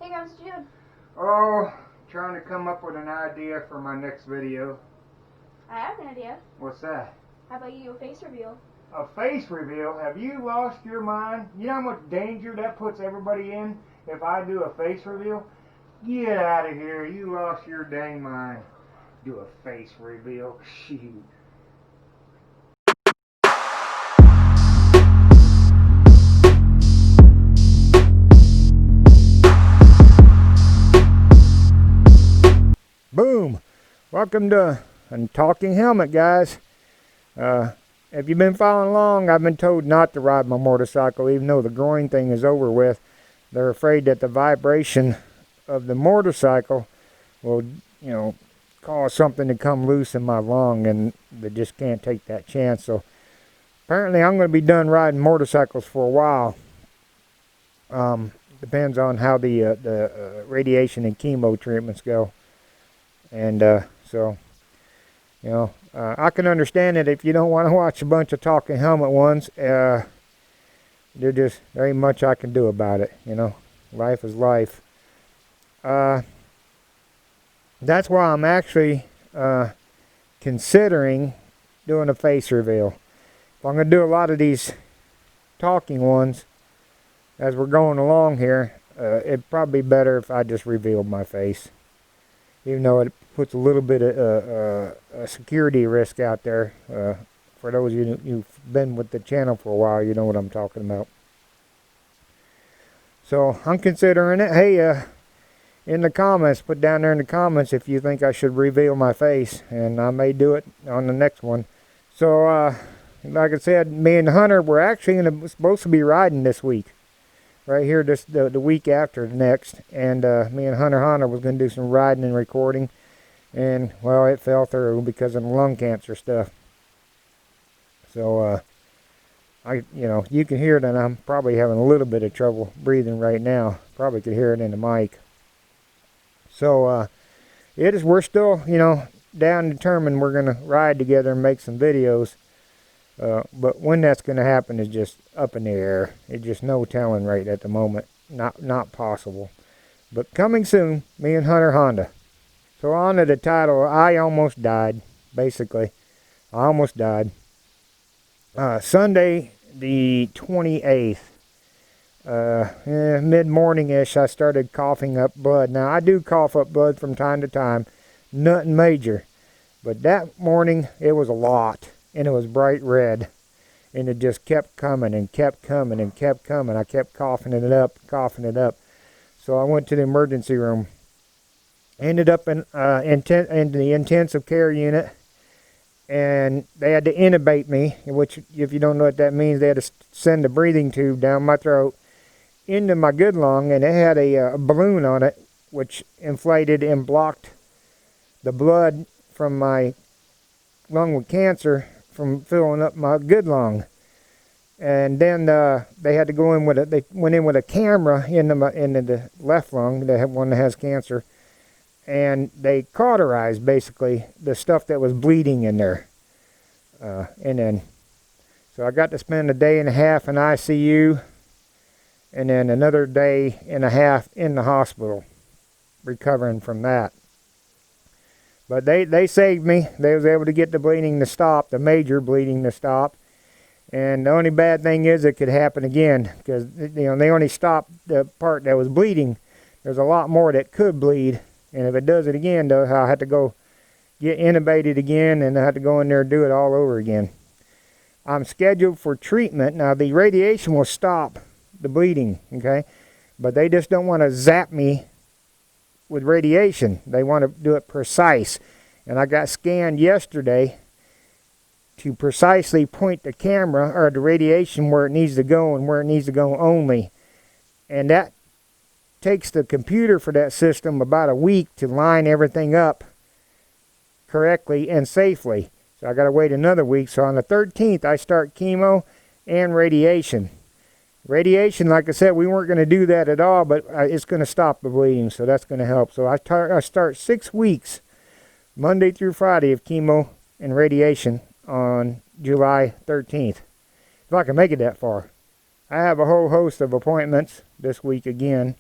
Hey guys, what you doing? Oh, trying to come up with an idea for my next video. I have an idea. What's that? How about you do a face reveal? A face reveal? Have you lost your mind? You know how much danger that puts everybody in if I do a face reveal? Get out of here. You lost your dang mind. Do a face reveal. Shoot. Boom! Welcome to a talking helmet, guys. If you've been following along, I've been told not to ride my motorcycle, even though the groin thing is over with. They're afraid that the vibration of the motorcycle will, cause something to come loose in my lung, and they just can't take that chance. So apparently I'm going to be done riding motorcycles for a while. Depends on how the radiation and chemo treatments go. And I can understand it if you don't want to watch a bunch of talking helmet ones. There ain't much I can do about it, Life is life. That's why I'm actually considering doing a face reveal. If I'm going to do a lot of these talking ones as we're going along here, it'd probably be better if I just revealed my face. Even though it puts a little bit of a security risk out there. For those of you who've been with the channel for a while, you know what I'm talking about. So I'm considering it. Hey, in the comments, put down there in the comments if you think I should reveal my face, and I may do it on the next one. So, like I said, me and Hunter, we're actually supposed to be riding this week. Right here, the week after the next, and me and Hunter was going to do some riding and recording, and well, it fell through because of the lung cancer stuff. So you can hear that I'm probably having a little bit of trouble breathing right now. Probably could hear it in the mic. So we're still down and determined we're going to ride together and make some videos. But when that's going to happen is just up in the air. It's just no telling right at the moment. Not possible. But coming soon, me and Hunter Honda. So on to the title, I almost died, basically. I almost died. Sunday the 28th, mid-morning-ish, I started coughing up blood. Now, I do cough up blood from time to time. Nothing major. But that morning, it was a lot. And it was bright red, and it just kept coming and kept coming and kept coming. I kept coughing it up. So I went to the emergency room. Ended up in the intensive care unit, and they had to in-abate me, which, if you don't know what that means, they had to send a breathing tube down my throat into my good lung, and it had a balloon on it, which inflated and blocked the blood from my lung with cancer from filling up my good lung. And then they had to go in with they went in with a camera into the left lung, the one that has cancer, and they cauterized basically the stuff that was bleeding in there. And then, so I got to spend a day and a half in ICU, and then another day and a half in the hospital, recovering from that. But they saved me. They was able to get the bleeding to stop, the major bleeding to stop. And the only bad thing is it could happen again, because they only stopped the part that was bleeding. There's a lot more that could bleed, and if it does it again, though, I'll have to go get intubated again, and I have to go in there and do it all over again. I'm scheduled for treatment. Now, the radiation will stop the bleeding, okay? But they just don't want to zap me with radiation. They want to do it precise. And I got scanned yesterday to precisely point the camera or the radiation where it needs to go and where it needs to go only. And that takes the computer for that system about a week to line everything up correctly and safely. So I got to wait another week. So on the 13th, I start chemo and radiation. Radiation, like I said, we weren't going to do that at all, but it's going to stop the bleeding, so that's going to help. So I start 6 weeks, Monday through Friday, of chemo and radiation on July 13th. If I can make it that far. I have a whole host of appointments this week again.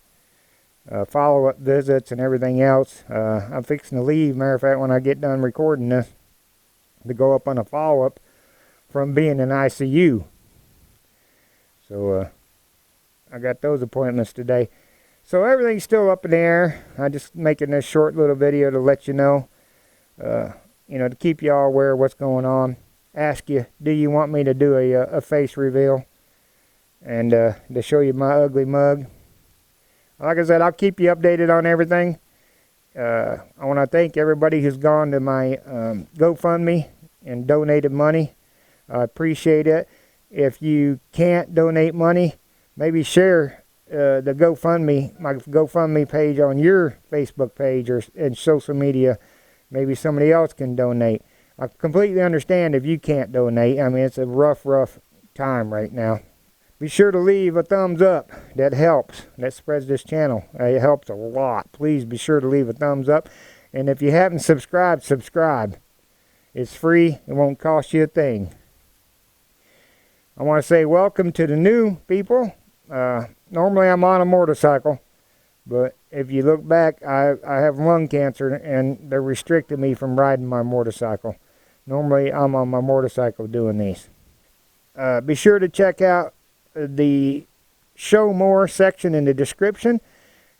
follow-up visits and everything else. I'm fixing to leave, matter of fact, when I get done recording this, to go up on a follow-up from being in ICU. So I got those appointments today. So everything's still up in the air. I'm just making this short little video to let you know, to keep you all aware of what's going on. Ask you, do you want me to do a face reveal and to show you my ugly mug? Like I said, I'll keep you updated on everything. I want to thank everybody who's gone to my GoFundMe and donated money. I appreciate it. If you can't donate money, maybe share the GoFundMe, my GoFundMe page on your Facebook page or in social media. Maybe somebody else can donate. I completely understand if you can't donate. I mean, it's a rough time right now. Be sure to leave a thumbs up. That helps. That spreads this channel. It helps a lot. Please be sure to leave a thumbs up. And if you haven't subscribed, subscribe. It's free. It won't cost you a thing. I want to say welcome to the new people. Normally I'm on a motorcycle, but if you look back, I have lung cancer and they're restricting me from riding my motorcycle. Normally I'm on my motorcycle doing these. Be sure to check out the show more section in the description.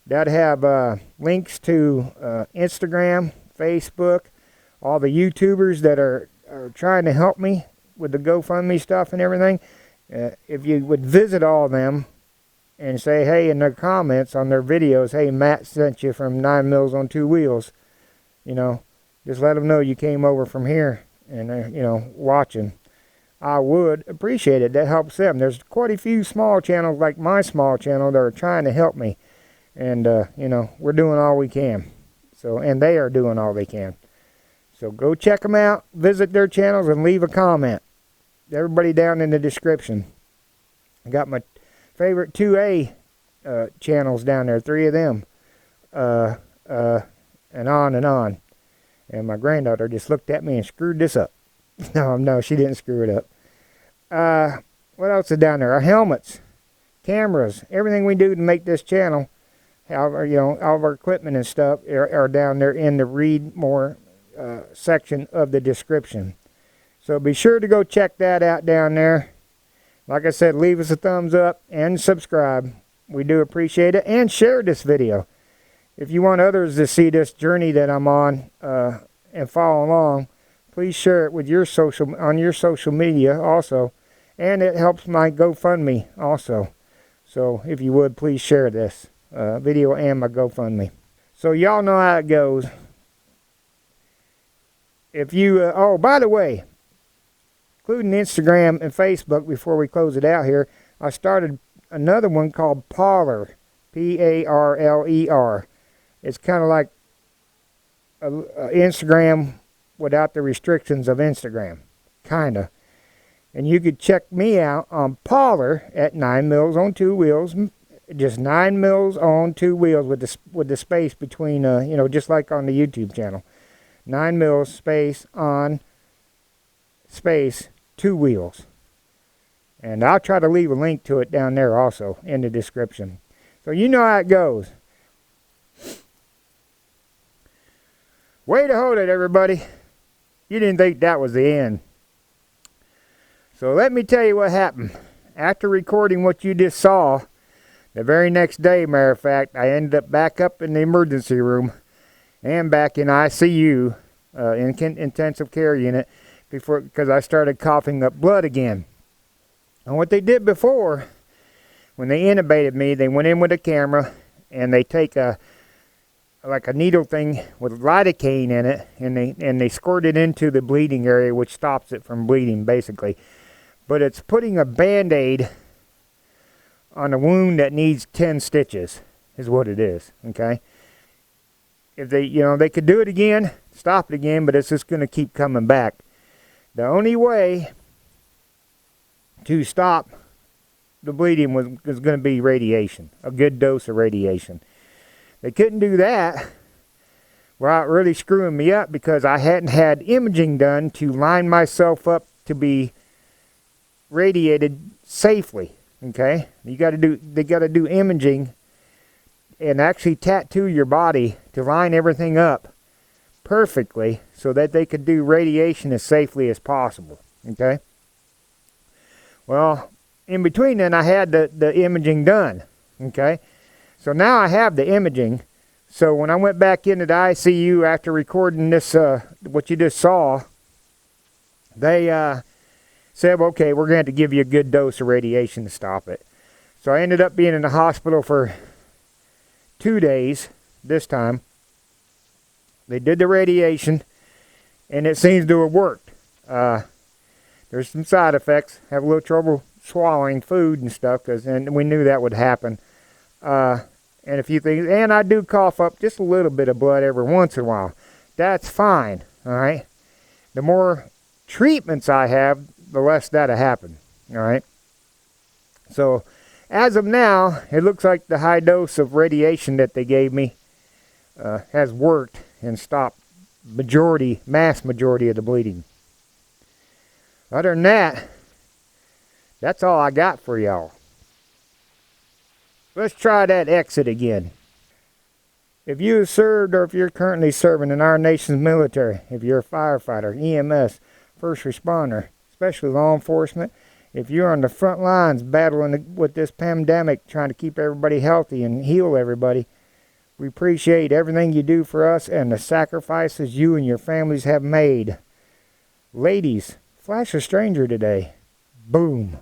That have links to Instagram, Facebook, all the YouTubers that are trying to help me with the GoFundMe stuff and everything. If you would visit all of them and say, hey, in their comments on their videos, hey, Matt sent you from 9 Mills on 2 Wheels. Just let them know you came over from here and, watching. I would appreciate it. That helps them. There's quite a few small channels like my small channel that are trying to help me. And, we're doing all we can. And they are doing all they can. So go check them out, visit their channels, and leave a comment. Everybody down in the description. I got my favorite 2A channels down there, 3 of them. And on and on. And my granddaughter just looked at me and screwed this up. No, she didn't screw it up. What else is down there? Our helmets, cameras, everything we do to make this channel, all of our equipment and stuff are down there in the read more section of the description. So be sure to go check that out down there. Like I said, leave us a thumbs up and subscribe. We do appreciate it. And share this video. If you want others to see this journey that I'm on and follow along, please share it with your on your social media also. And it helps my GoFundMe also. So if you would, please share this video and my GoFundMe. So y'all know how it goes. If you, oh, by the way, including Instagram and Facebook, before we close it out here, I started another one called Parler, Parler. It's kind of like Instagram without the restrictions of Instagram, kind of. And you could check me out on Parler at 9 Mills on 2 Wheels, just 9 Mills on 2 Wheels with the space between, just like on the YouTube channel. 9 Mills space on space 2 Wheels. And I'll try to leave a link to it down there also in the description. So you know how it goes. Way to hold it, everybody. You didn't think that was the end. So let me tell you what happened. After recording what you just saw, the very next day, matter of fact, I ended up back up in the emergency room and back in ICU, intensive care unit, because I started coughing up blood again. And what they did before, when they intubated me, they went in with a camera and they take like a needle thing with lidocaine in it, and they squirt it into the bleeding area, which stops it from bleeding basically. But it's putting a Band-Aid on a wound that needs 10 stitches is what it is. Okay, if they could do it again, stop it again, but it's just going to keep coming back. The only way to stop the bleeding was going to be radiation, a good dose of radiation. They couldn't do that without really screwing me up, because I hadn't had imaging done to line myself up to be radiated safely. Okay, they got to do imaging and actually tattoo your body to line everything up perfectly so that they could do radiation as safely as possible. Okay? Well, in between then I had the imaging done. Okay? So now I have the imaging. So when I went back into the ICU after recording this, what you just saw, they said, okay, we're going to have to give you a good dose of radiation to stop it. So I ended up being in the hospital for 2 days this time. They did the radiation, and it seems to have worked. There's some side effects. Have a little trouble swallowing food and stuff, and we knew that would happen. And a few things. And I do cough up just a little bit of blood every once in a while. That's fine, all right? The more treatments I have, the less that'll happen, all right? So as of now, it looks like the high dose of radiation that they gave me has worked and stopped mass majority of the bleeding. Other than that, that's all I got for y'all. Let's try that exit again. If you have served or if you're currently serving in our nation's military, if you're a firefighter, EMS, first responder, especially law enforcement, if you're on the front lines battling with this pandemic, trying to keep everybody healthy and heal everybody, we appreciate everything you do for us and the sacrifices you and your families have made. Ladies, flash a stranger today. Boom.